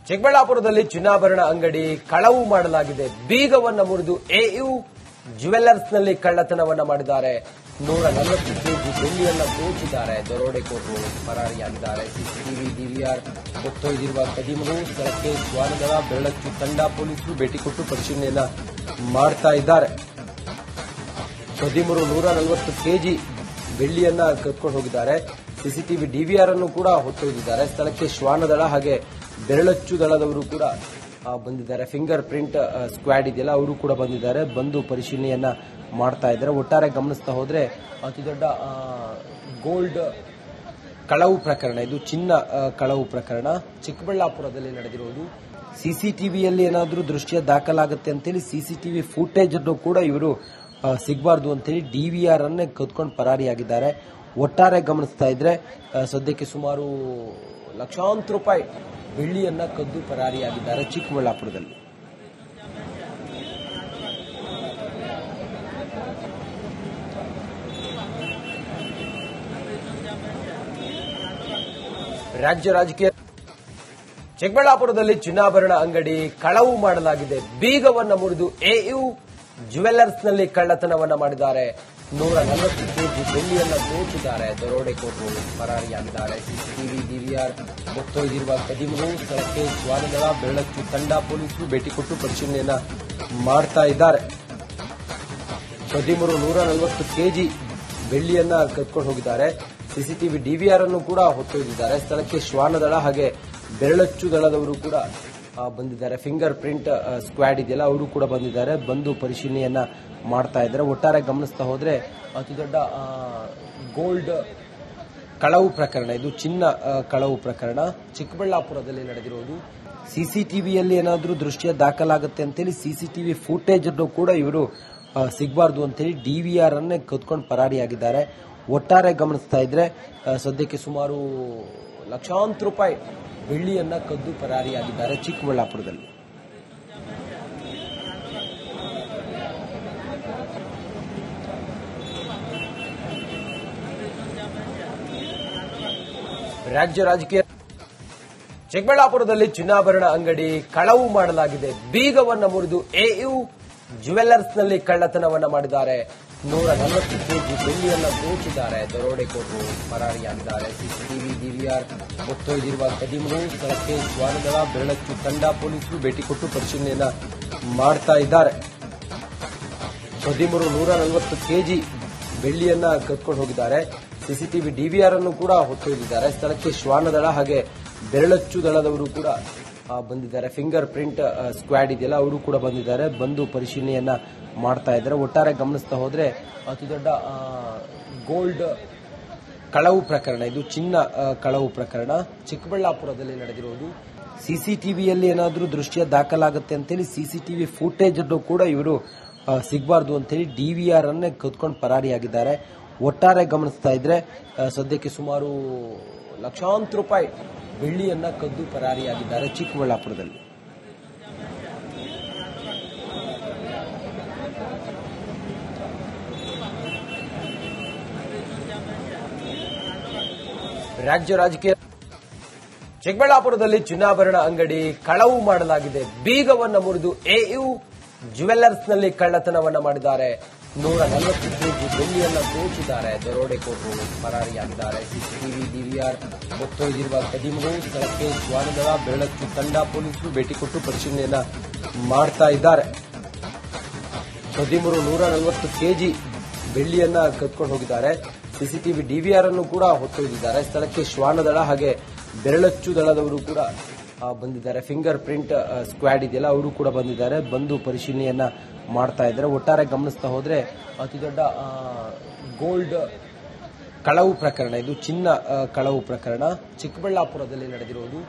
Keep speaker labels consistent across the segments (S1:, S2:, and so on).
S1: ಚಿಕ್ಕಬಳ್ಳಾಪುರದಲ್ಲಿ ಚಿನ್ನಾಭರಣ ಅಂಗಡಿ ಕಳವು ಮಾಡಲಾಗಿದೆ. ಬೀಗವನ್ನ ಮುರಿದು ಎಯು ಜ್ಯುವೆಲ್ಲರ್ಸ್ನಲ್ಲಿ ಕಳ್ಳತನವನ್ನ ಮಾಡಿದ್ದಾರೆ. 140 ಕೆಜಿ ಬೆಳ್ಳಿಯನ್ನ ದೋಚಿದ್ದಾರೆ. ದರೋಡೆಕೋರರು ಪರಾರಿಯಾಗಿದ್ದಾರೆ. ಸಿಸಿಟಿವಿ ಡಿವಿಆರ್ ಹೊತ್ತೊಯ್ದಿರುವ ಕದಿಮರು ಸ್ಥಳಕ್ಕೆ ಶ್ವಾನದಳ ಬೆರಳಚ್ಚು ತಂಡ ಪೊಲೀಸರು ಭೇಟಿ ಕೊಟ್ಟು ಪರಿಶೀಲನೆಯನ್ನ ಮಾಡ್ತಾ ಇದ್ದಾರೆ. ಕದಿಮರು 140 ಕೆಜಿ ಬೆಳ್ಳಿಯನ್ನ ಕದ್ಕೊಂಡು ಹೋಗಿದ್ದಾರೆ. ಸಿಸಿಟಿವಿ ಡಿವಿಆರ್ ಅನ್ನು ಕೂಡ ಹೊತ್ತೊಯ್ದಿದ್ದಾರೆ. ಸ್ಥಳಕ್ಕೆ ಶ್ವಾನದಳ ಹಾಗೆ ಬೆರಳಚ್ಚು ದಳದವರು ಕೂಡ ಬಂದಿದ್ದಾರೆ. ಫಿಂಗರ್ ಪ್ರಿಂಟ್ ಸ್ಕ್ವಾಡ್ ಇದೆಯಲ್ಲ, ಅವರು ಕೂಡ ಬಂದಿದ್ದಾರೆ. ಬಂದು ಪರಿಶೀಲನೆಯನ್ನ ಮಾಡ್ತಾ ಇದ್ದಾರೆ. ಒಟ್ಟಾರೆ ಗಮನಿಸ್ತಾ ಹೋದ್ರೆ ಅತಿ ದೊಡ್ಡ ಗೋಲ್ಡ್ ಕಳವು ಪ್ರಕರಣ ಇದು. ಚಿನ್ನ ಕಳವು ಪ್ರಕರಣ ಚಿಕ್ಕಬಳ್ಳಾಪುರದಲ್ಲಿ ನಡೆದಿರುವುದು. ಸಿಸಿಟಿವಿಯಲ್ಲಿ ಏನಾದರೂ ದೃಶ್ಯ ದಾಖಲಾಗುತ್ತೆ ಅಂತೇಳಿ ಸಿಸಿಟಿವಿ ಫುಟೇಜ್ ಅನ್ನು ಕೂಡ ಇವರು ಸಿಗಬಾರ್ದು ಅಂತೇಳಿ ಡಿವಿಆರ್ ಅನ್ನೇ ಕದ್ಕೊಂಡು ಪರಾರಿಯಾಗಿದ್ದಾರೆ. ಒಟ್ಟಾರೆ ಗಮನಿಸ್ತಾ ಇದ್ರೆ ಸದ್ಯಕ್ಕೆ ಸುಮಾರು ಲಕ್ಷಾಂತರ ರೂಪಾಯಿ ಬೆಳ್ಳಿಯನ್ನ ಕದ್ದು ಪರಾರಿಯಾಗಿದ್ದಾರೆ ಚಿಕ್ಕಬಳ್ಳಾಪುರದಲ್ಲಿ. ರಾಜ್ಯ ರಾಜಕೀಯ ಚಿಕ್ಕಬಳ್ಳಾಪುರದಲ್ಲಿ ಚಿನ್ನಾಭರಣ ಅಂಗಡಿ ಕಳವು ಮಾಡಲಾಗಿದೆ. ಬೀಗವನ್ನ ಮುರಿದು ಎಯು ಜ್ಯುವೆಲ್ಲರ್ಸ್ನಲ್ಲಿ ಕಳ್ಳತನವನ್ನ ಮಾಡಿದ್ದಾರೆ. 140 ಕೆಜಿ ಬೆಳ್ಳಿಯನ್ನ ದೋಚಿದ್ದಾರೆ. ದರೋಡೆಕೋರರು ಪರಾರಿಯಾಗಿದ್ದಾರೆ. ಸಿಸಿಟಿವಿ ಡಿವಿಆರ್ ಹೊತ್ತೊಯ್ದಿರುವ ಕದಿಮರು ಸ್ಥಳಕ್ಕೆ ಶ್ವಾನದಳ ಬೆರಳಚ್ಚು ತಂಡ ಪೊಲೀಸರು ಭೇಟಿ ಕೊಟ್ಟು ಪರಿಶೀಲನೆಯನ್ನ ಮಾಡ್ತಾ ಇದ್ದಾರೆ. ಕದಿಮರು 140 ಕೆಜಿ ಬೆಳ್ಳಿಯನ್ನ ಕದ್ಕೊಂಡು ಹೋಗಿದ್ದಾರೆ. ಸಿಸಿಟಿವಿ ಡಿವಿಆರ್ ಅನ್ನು ಕೂಡ ಹೊತ್ತೊಯ್ದಿದ್ದಾರೆ. ಸ್ಥಳಕ್ಕೆ ಶ್ವಾನದಳ ಹಾಗೆ ಬೆರಳಚ್ಚು ದಳದವರು ಕೂಡ ಬಂದಿದ್ದಾರೆ. ಫಿಂಗರ್ ಪ್ರಿಂಟ್ ಸ್ಕ್ವಾಡ್ ಇದೆಯಲ್ಲ, ಅವರು ಕೂಡ ಬಂದಿದ್ದಾರೆ. ಬಂದು ಪರಿಶೀಲನೆಯನ್ನ ಮಾಡ್ತಾ ಇದ್ದಾರೆ. ಒಟ್ಟಾರೆ ಗಮನಿಸ್ತಾ ಹೋದ್ರೆ ಅತಿ ದೊಡ್ಡ ಗೋಲ್ಡ್ ಕಳವು ಪ್ರಕರಣ ಇದು. ಚಿನ್ನ ಕಳವು ಪ್ರಕರಣ ಚಿಕ್ಕಬಳ್ಳಾಪುರದಲ್ಲಿ ನಡೆದಿರುವುದು. ಸಿಸಿಟಿವಿಯಲ್ಲಿ ಏನಾದರೂ ದೃಶ್ಯ ದಾಖಲಾಗುತ್ತೆ ಅಂತೇಳಿ ಸಿಸಿಟಿವಿ ಫುಟೇಜ್ ಅನ್ನು ಕೂಡ ಇವರು ಸಿಗಬಾರ್ದು ಅಂತೇಳಿ ಡಿವಿಆರ್ ಅನ್ನೇ ಕದ್ಕೊಂಡು ಪರಾರಿಯಾಗಿದ್ದಾರೆ. ಒಟ್ಟಾರೆ ಗಮನಿಸ್ತಾ ಇದ್ರೆ ಸದ್ಯಕ್ಕೆ ಸುಮಾರು ಲಕ್ಷಾಂತರ ರೂಪಾಯಿ ಬೆಳ್ಳಿಯನ್ನ ಕದ್ದು ಪರಾರಿಯಾಗಿದ್ದಾರೆ ಚಿಕ್ಕಬಳ್ಳಾಪುರದಲ್ಲಿ. ರಾಜ್ಯ ರಾಜಕೀಯ ಚಿಕ್ಕಬಳ್ಳಾಪುರದಲ್ಲಿ ಚಿನ್ನಾಭರಣ ಅಂಗಡಿ ಕಳವು ಮಾಡಲಾಗಿದೆ. ಬೀಗವನ್ನ ಮುರಿದು ಎಯು ಜ್ಯುವೆಲ್ಲರ್ಸ್ನಲ್ಲಿ ಕಳ್ಳತನವನ್ನ ಮಾಡಿದ್ದಾರೆ. 140 ಕೆಜಿ ಬೆಳ್ಳಿಯನ್ನ ದೋಚಿದ್ದಾರೆ. ದರೋಡೆಕೋರರು ಪರಾರಿಯಾಗಿದ್ದಾರೆ. ಸಿಸಿಟಿವಿ ಡಿವಿಆರ್ ಹೊತ್ತೊಯ್ದಿರುವ ಕದಿಮರು ಸ್ಥಳಕ್ಕೆ ಶ್ವಾನದಳ ಬೆರಳಚ್ಚು ತಂಡ ಪೊಲೀಸರು ಭೇಟಿ ಕೊಟ್ಟು ಪರಿಶೀಲನೆಯನ್ನ ಮಾಡ್ತಾ ಇದ್ದಾರೆ. ಕದಿಮರು 140 ಕೆಜಿ ಬೆಳ್ಳಿಯನ್ನ ಕದ್ಕೊಂಡು ಹೋಗಿದ್ದಾರೆ. ಸಿಸಿಟಿವಿ ಡಿವಿಆರ್ ಅನ್ನು ಕೂಡ ಹೊತ್ತೊಯ್ದಿದ್ದಾರೆ. ಸ್ಥಳಕ್ಕೆ ಶ್ವಾನದಳ ಹಾಗೆ ಬೆರಳಚ್ಚು ದಳದವರು ಕೂಡ ಬಂದಿದ್ದಾರೆ. ಫಿಂಗರ್ ಪ್ರಿಂಟ್ ಸ್ಕ್ವಾಡ್ ಇದೆಯಲ್ಲ, ಅವರು ಕೂಡ ಬಂದಿದ್ದಾರೆ. ಬಂದು ಪರಿಶೀಲನೆಯನ್ನ ಮಾಡ್ತಾ ಇದ್ದಾರೆ. ಒಟ್ಟಾರೆ ಗಮನಿಸ್ತಾ ಹೋದ್ರೆ ಅತಿ ದೊಡ್ಡ ಗೋಲ್ಡ್ ಕಳವು ಪ್ರಕರಣ ಇದು. ಚಿನ್ನ ಕಳವು ಪ್ರಕರಣ ಚಿಕ್ಕಬಳ್ಳಾಪುರದಲ್ಲಿ ನಡೆದಿರುವುದು. ಸಿಸಿಟಿವಿಯಲ್ಲಿ ಏನಾದರೂ ದೃಶ್ಯ ದಾಖಲಾಗುತ್ತೆ ಅಂತೇಳಿ ಸಿಸಿಟಿವಿ ಫುಟೇಜ್ ಅನ್ನು ಕೂಡ ಇವರು ಸಿಗಬಾರ್ದು ಅಂತೇಳಿ ಡಿವಿಆರ್ ಅನ್ನೇ ಕದ್ಕೊಂಡು ಪರಾರಿಯಾಗಿದ್ದಾರೆ. ಒಟ್ಟಾರೆ ಗಮನಿಸ್ತಾ ಇದ್ರೆ ಸದ್ಯಕ್ಕೆ ಸುಮಾರು ಲಕ್ಷಾಂತರ ರೂಪಾಯಿ ಬೆಳ್ಳಿಯನ್ನ ಕದ್ದು ಪರಾರಿಯಾಗಿದ್ದಾರೆ ಚಿಕ್ಕಬಳ್ಳಾಪುರದಲ್ಲಿ. ರಾಜ್ಯ ರಾಜಕೀಯ ಚಿಕ್ಕಬಳ್ಳಾಪುರದಲ್ಲಿ ಚಿನ್ನಾಭರಣ ಅಂಗಡಿ ಕಳವು ಮಾಡಲಾಗಿದೆ. ಬೀಗವನ್ನ ಮುರಿದು ಎಯು ಜ್ಯುವೆಲ್ಲರ್ಸ್ನಲ್ಲಿ ಕಳ್ಳತನವನ್ನ ಮಾಡಿದ್ದಾರೆ. 140 ಕೆಜಿ ಬೆಳ್ಳಿಯನ್ನ ದೋಚಿದ್ದಾರೆ. ದರೋಡೆಕೋರರು ಪರಾರಿಯಾಗಿದ್ದಾರೆ. ಸಿಸಿಟಿವಿ ಡಿವಿಆರ್ ಹೊತ್ತೊಯ್ದಿರುವ ಕದಿಮರು ಸ್ಥಳಕ್ಕೆ ಶ್ವಾನದಳ ಬೆರಳಚ್ಚು ತಂಡ ಪೊಲೀಸರು ಭೇಟಿ ಕೊಟ್ಟು ಪರಿಶೀಲನೆಯನ್ನ ಮಾಡ್ತಾ ಇದ್ದಾರೆ. ಕದಿಮರು 140 ಕೆಜಿ ಬೆಳ್ಳಿಯನ್ನ ಕದ್ಕೊಂಡು ಹೋಗಿದ್ದಾರೆ. ಸಿಸಿಟಿವಿ ಡಿವಿಆರ್ ಅನ್ನು ಕೂಡ ಹೊತ್ತೊಯ್ದಿದ್ದಾರೆ. ಸ್ಥಳಕ್ಕೆ ಶ್ವಾನದಳ ಹಾಗೆ ಬೆರಳಚ್ಚು ದಳದವರು ಕೂಡ ಬಂದಿದ್ದಾರೆ. ಫಿಂಗರ್ ಪ್ರಿಂಟ್ ಸ್ಕ್ವಾಡ್ ಇದೆಯಲ್ಲ, ಅವರು ಕೂಡ ಬಂದಿದ್ದಾರೆ. ಬಂದು ಪರಿಶೀಲನೆಯನ್ನ ಮಾಡ್ತಾ ಇದ್ದಾರೆ. ಒಟ್ಟಾರೆ ಗಮನಿಸ್ತಾ ಹೋದ್ರೆ ಅತಿ ದೊಡ್ಡ ಗೋಲ್ಡ್ ಕಳವು ಪ್ರಕರಣ ಇದು. ಚಿನ್ನ ಕಳವು ಪ್ರಕರಣ ಚಿಕ್ಕಬಳ್ಳಾಪುರದಲ್ಲಿ ನಡೆದಿರುವುದು.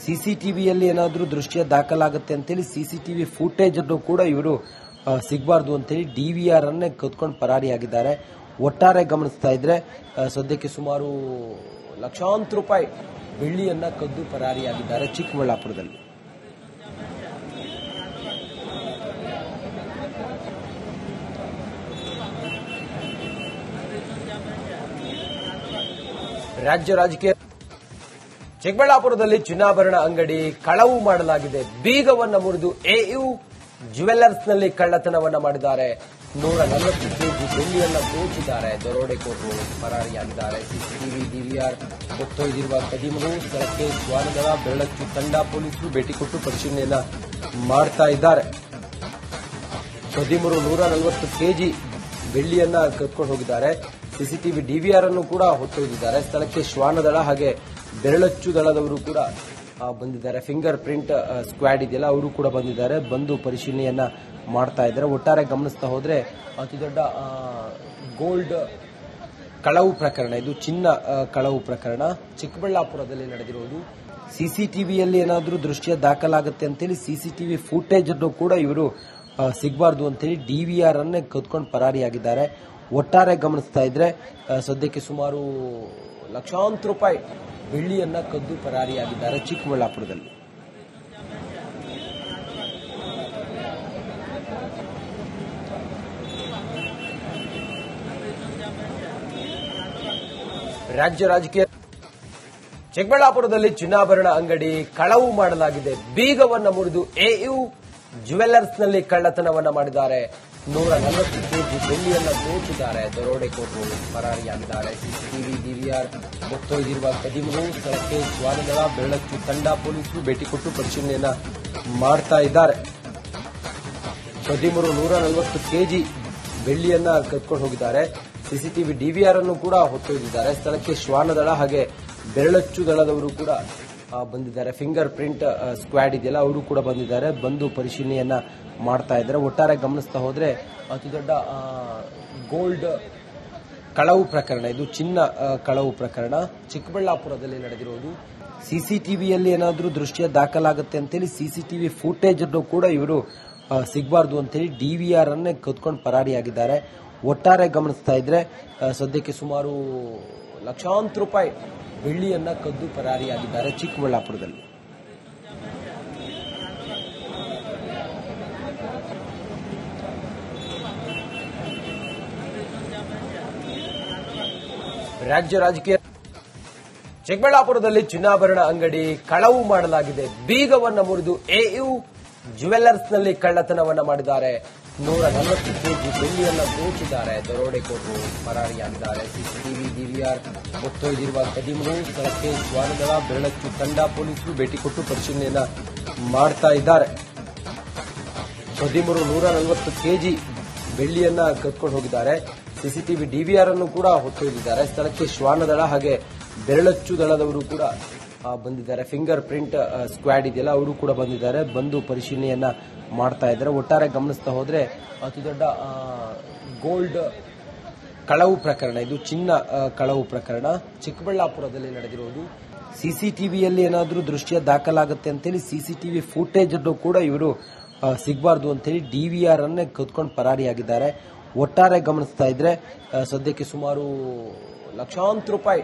S1: ಸಿಸಿಟಿವಿಯಲ್ಲಿ ಏನಾದರೂ ದೃಶ್ಯ ದಾಖಲಾಗುತ್ತೆ ಅಂತೇಳಿ ಸಿಸಿಟಿವಿ ಫುಟೇಜ್ ಅನ್ನು ಕೂಡ ಇವರು ಸಿಗಬಾರ್ದು ಅಂತೇಳಿ ಡಿವಿಆರ್ ಅನ್ನೇ ಕದ್ಕೊಂಡು ಪರಾರಿಯಾಗಿದ್ದಾರೆ. ಒಟ್ಟಾರೆ ಗಮನಿಸ್ತಾ ಇದ್ರೆ ಸದ್ಯಕ್ಕೆ ಸುಮಾರು ಲಕ್ಷಾಂತರ ರೂಪಾಯಿ ಬೆಳ್ಳಿಯನ್ನ ಕದ್ದು ಪರಾರಿಯಾಗಿದ್ದಾರೆ ಚಿಕ್ಕಬಳ್ಳಾಪುರದಲ್ಲಿ. ರಾಜ್ಯ ರಾಜಕೀಯ ಚಿಕ್ಕಬಳ್ಳಾಪುರದಲ್ಲಿ ಚಿನ್ನಾಭರಣ ಅಂಗಡಿ ಕಳವು ಮಾಡಲಾಗಿದೆ. ಬೀಗವನ್ನ ಮುರಿದು ಎಯು ಜ್ಯುವೆಲ್ಲರ್ಸ್ನಲ್ಲಿ ಕಳ್ಳತನವನ್ನ ಮಾಡಿದ್ದಾರೆ. 140 ಕೆಜಿ ಬೆಳ್ಳಿಯನ್ನ ದೋಚಿದ್ದಾರೆ. ದರೋಡೆಕೋರರು ಪರಾರಿಯಾಗಿದ್ದಾರೆ. ಸಿಸಿಟಿವಿ ಡಿವಿಆರ್ ಹೊತ್ತೊಯ್ದಿರುವ ಕದಿಮರು ಸ್ಥಳಕ್ಕೆ ಶ್ವಾನದಳ ಬೆರಳಚ್ಚು ತಂಡ ಪೊಲೀಸರು ಭೇಟಿ ಕೊಟ್ಟು ಪರಿಶೀಲನೆಯನ್ನ ಮಾಡ್ತಾ ಇದ್ದಾರೆ. ಕದಿಮರು 140 ಕೆಜಿ ಬೆಳ್ಳಿಯನ್ನ ಕದ್ಕೊಂಡು ಹೋಗಿದ್ದಾರೆ. ಸಿಸಿಟಿವಿ ಡಿವಿಆರ್ ಅನ್ನು ಕೂಡ ಹೊತ್ತೊಯ್ದಿದ್ದಾರೆ. ಸ್ಥಳಕ್ಕೆ ಶ್ವಾನದಳ ಹಾಗೆ ಬೆರಳಚ್ಚು ದಳದವರು ಕೂಡ ಬಂದಿದ್ದಾರೆ. ಫಿಂಗರ್ ಪ್ರಿಂಟ್ ಸ್ಕ್ವಾಡ್ ಇದೆಯಲ್ಲ, ಅವರು ಕೂಡ ಬಂದಿದ್ದಾರೆ. ಬಂದು ಪರಿಶೀಲನೆಯನ್ನ ಮಾಡ್ತಾ ಇದ್ದಾರೆ. ಒಟ್ಟಾರೆ ಗಮನಿಸ್ತಾ ಹೋದ್ರೆ ಅತಿ ದೊಡ್ಡ ಗೋಲ್ಡ್ ಕಳವು ಪ್ರಕರಣ ಇದು. ಚಿನ್ನ ಕಳವು ಪ್ರಕರಣ ಚಿಕ್ಕಬಳ್ಳಾಪುರದಲ್ಲಿ ನಡೆದಿರುವುದು. ಸಿಸಿಟಿವಿಯಲ್ಲಿ ಏನಾದರೂ ದೃಶ್ಯ ದಾಖಲಾಗುತ್ತೆ ಅಂತೇಳಿ ಸಿಸಿಟಿವಿ ಫುಟೇಜ್ ಅನ್ನು ಕೂಡ ಇವರು ಸಿಗಬಾರ್ದು ಅಂತೇಳಿ ಡಿವಿಆರ್ ಅನ್ನೇ ಕದ್ಕೊಂಡು ಪರಾರಿಯಾಗಿದ್ದಾರೆ. ಒಟ್ಟಾರೆ ಗಮನಿಸ್ತಾ ಇದ್ರೆ ಸದ್ಯಕ್ಕೆ ಸುಮಾರು ಲಕ್ಷಾಂತರ ರೂಪಾಯಿ ಬೆಳ್ಳಿಯನ್ನ ಕದ್ದು ಪರಾರಿಯಾಗಿದ್ದಾರೆ ಚಿಕ್ಕಬಳ್ಳಾಪುರದಲ್ಲಿ. ರಾಜ್ಯ ರಾಜಕೀಯ ಚಿಕ್ಕಬಳ್ಳಾಪುರದಲ್ಲಿ ಚಿನ್ನಾಭರಣ ಅಂಗಡಿ ಕಳವು ಮಾಡಲಾಗಿದೆ. ಬೀಗವನ್ನ ಮುರಿದು ಎಯು ಜ್ಯುವೆಲ್ಲರ್ಸ್ನಲ್ಲಿ ಕಳ್ಳತನವನ್ನ ಮಾಡಿದ್ದಾರೆ. 140 ಕೆಜಿ ಬೆಳ್ಳಿಯನ್ನ ದೋಚಿದ್ದಾರೆ. ದರೋಡೆಕೋರರು ಪರಾರಿಯಾಗಿದ್ದಾರೆ. ಸಿಸಿಟಿವಿ ಡಿವಿಆರ್ ಹೊತ್ತೊಯ್ದಿರುವ ಕದಿಮರು ಸ್ಥಳಕ್ಕೆ ಶ್ವಾನದಳ ಬೆರಳಚ್ಚು ತಂಡ ಪೊಲೀಸರು ಭೇಟಿ ಕೊಟ್ಟು ಪರಿಶೀಲನೆಯನ್ನ ಮಾಡ್ತಾ ಇದ್ದಾರೆ. ಕದಿಮರು 140 ಕೆಜಿ ಬೆಳ್ಳಿಯನ್ನ ಕದ್ಕೊಂಡು ಹೋಗಿದ್ದಾರೆ. ಸಿಸಿಟಿವಿ ಡಿವಿಆರ್ ಅನ್ನು ಕೂಡ ಹೊತ್ತೊಯ್ದಿದ್ದಾರೆ. ಸ್ಥಳಕ್ಕೆ ಶ್ವಾನದಳ ಹಾಗೆ ಬೆರಳಚ್ಚು ದಳದವರು ಕೂಡ ಬಂದಿದ್ದಾರೆ. ಫಿಂಗರ್ ಪ್ರಿಂಟ್ ಸ್ಕ್ವಾಡ್ ಇದೆಯಲ್ಲ, ಅವರು ಕೂಡ ಬಂದಿದ್ದಾರೆ. ಬಂದು ಪರಿಶೀಲನೆಯನ್ನ ಮಾಡ್ತಾ ಇದ್ದಾರೆ. ಒಟ್ಟಾರೆ ಗಮನಿಸ್ತಾ ಹೋದ್ರೆ ಅತಿ ದೊಡ್ಡ ಗೋಲ್ಡ್ ಕಳವು ಪ್ರಕರಣ ಇದು. ಚಿನ್ನ ಕಳವು ಪ್ರಕರಣ ಚಿಕ್ಕಬಳ್ಳಾಪುರದಲ್ಲಿ ನಡೆದಿರುವುದು. ಸಿಸಿಟಿವಿಯಲ್ಲಿ ಏನಾದರೂ ದೃಶ್ಯ ದಾಖಲಾಗುತ್ತೆ ಅಂತೇಳಿ ಸಿಸಿಟಿವಿ ಫುಟೇಜ್ ಅನ್ನು ಕೂಡ ಇವರು ಸಿಗಬಾರ್ದು ಅಂತೇಳಿ ಡಿವಿಆರ್ ಅನ್ನೇ ಕದ್ಕೊಂಡು ಪರಾರಿಯಾಗಿದ್ದಾರೆ. ಒಟ್ಟಾರೆ ಗಮನಿಸ್ತಾ ಇದ್ರೆ ಸದ್ಯಕ್ಕೆ ಸುಮಾರು ಲಕ್ಷಾಂತರ ರೂಪಾಯಿ ಬೆಳ್ಳಿಯನ್ನ ಕದ್ದು ಪರಾರಿಯಾಗಿದ್ದಾರೆ ಚಿಕ್ಕಬಳ್ಳಾಪುರದಲ್ಲಿ. ರಾಜ್ಯ ರಾಜಕೀಯ ಚಿಕ್ಕಬಳ್ಳಾಪುರದಲ್ಲಿ ಚಿನ್ನಾಭರಣ ಅಂಗಡಿ ಕಳವು ಮಾಡಲಾಗಿದೆ. ಬೀಗವನ್ನ ಮುರಿದು ಎಯು ಜ್ಯುವೆಲ್ಲರ್ಸ್ನಲ್ಲಿ ಕಳ್ಳತನವನ್ನ ಮಾಡಿದ್ದಾರೆ. 140 ಕೆಜಿ ಬೆಳ್ಳಿಯನ್ನ ದೋಚಿದ್ದಾರೆ. ದರೋಡೆಕೋರರು ಪರಾರಿಯಾಗಿದ್ದಾರೆ. ಸಿಸಿಟಿವಿ ಡಿವಿಆರ್ ಹೊತ್ತೊಯ್ದಿರುವ ಕದಿಮರು ಸ್ಥಳಕ್ಕೆ ಶ್ವಾನದಳ ಬೆರಳಚ್ಚು ತಂಡ ಪೊಲೀಸರು ಭೇಟಿ ಕೊಟ್ಟು ಪರಿಶೀಲನೆಯನ್ನ ಮಾಡ್ತಾ ಇದ್ದಾರೆ. ಕದಿಮರು 140 ಕೆಜಿ ಬೆಳ್ಳಿಯನ್ನ ಕದ್ಕೊಂಡು ಹೋಗಿದ್ದಾರೆ. ಸಿಸಿಟಿವಿ ಡಿವಿಆರ್ ಅನ್ನು ಕೂಡ ಹೊತ್ತೊಯ್ದಿದ್ದಾರೆ. ಸ್ಥಳಕ್ಕೆ ಶ್ವಾನದಳ ಹಾಗೆ ಬೆರಳಚ್ಚು ದಳದವರು ಕೂಡ ಬಂದಿದ್ದಾರೆ. ಫಿಂಗರ್ ಪ್ರಿಂಟ್ ಸ್ಕ್ವಾಡ್ ಇದೆಯಲ್ಲ, ಅವರು ಕೂಡ ಬಂದಿದ್ದಾರೆ. ಬಂದು ಪರಿಶೀಲನೆಯನ್ನ ಮಾಡ್ತಾ ಇದ್ದಾರೆ. ಒಟ್ಟಾರೆ ಗಮನಿಸ್ತಾ ಹೋದ್ರೆ ಅತಿ ದೊಡ್ಡ ಗೋಲ್ಡ್ ಕಳವು ಪ್ರಕರಣ ಇದು. ಚಿನ್ನ ಕಳವು ಪ್ರಕರಣ ಚಿಕ್ಕಬಳ್ಳಾಪುರದಲ್ಲಿ ನಡೆದಿರುವುದು. ಸಿಸಿಟಿವಿಯಲ್ಲಿ ಏನಾದರೂ ದೃಶ್ಯ ದಾಖಲಾಗುತ್ತೆ ಅಂತೇಳಿ ಸಿಸಿಟಿವಿ ಫುಟೇಜ್ ಅನ್ನು ಕೂಡ ಇವರು ಸಿಗಬಾರ್ದು ಅಂತೇಳಿ ಡಿವಿಆರ್ ಅನ್ನೇ ಕದ್ಕೊಂಡು ಪರಾರಿಯಾಗಿದ್ದಾರೆ. ಒಟ್ಟಾರೆ ಗಮನಿಸ್ತಾ ಇದ್ರೆ ಸದ್ಯಕ್ಕೆ ಸುಮಾರು ಲಕ್ಷಾಂತರ ರೂಪಾಯಿ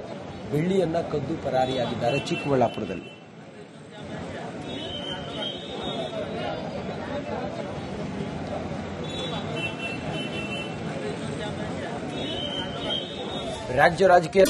S1: ಬೆಳ್ಳಿಯನ್ನ ಕದ್ದು ಪರಾರಿಯಾಗಿದ್ದಾರೆ ಚಿಕ್ಕಬಳ್ಳಾಪುರದಲ್ಲಿ. ರಾಜ್ಯ ರಾಜಕೀಯ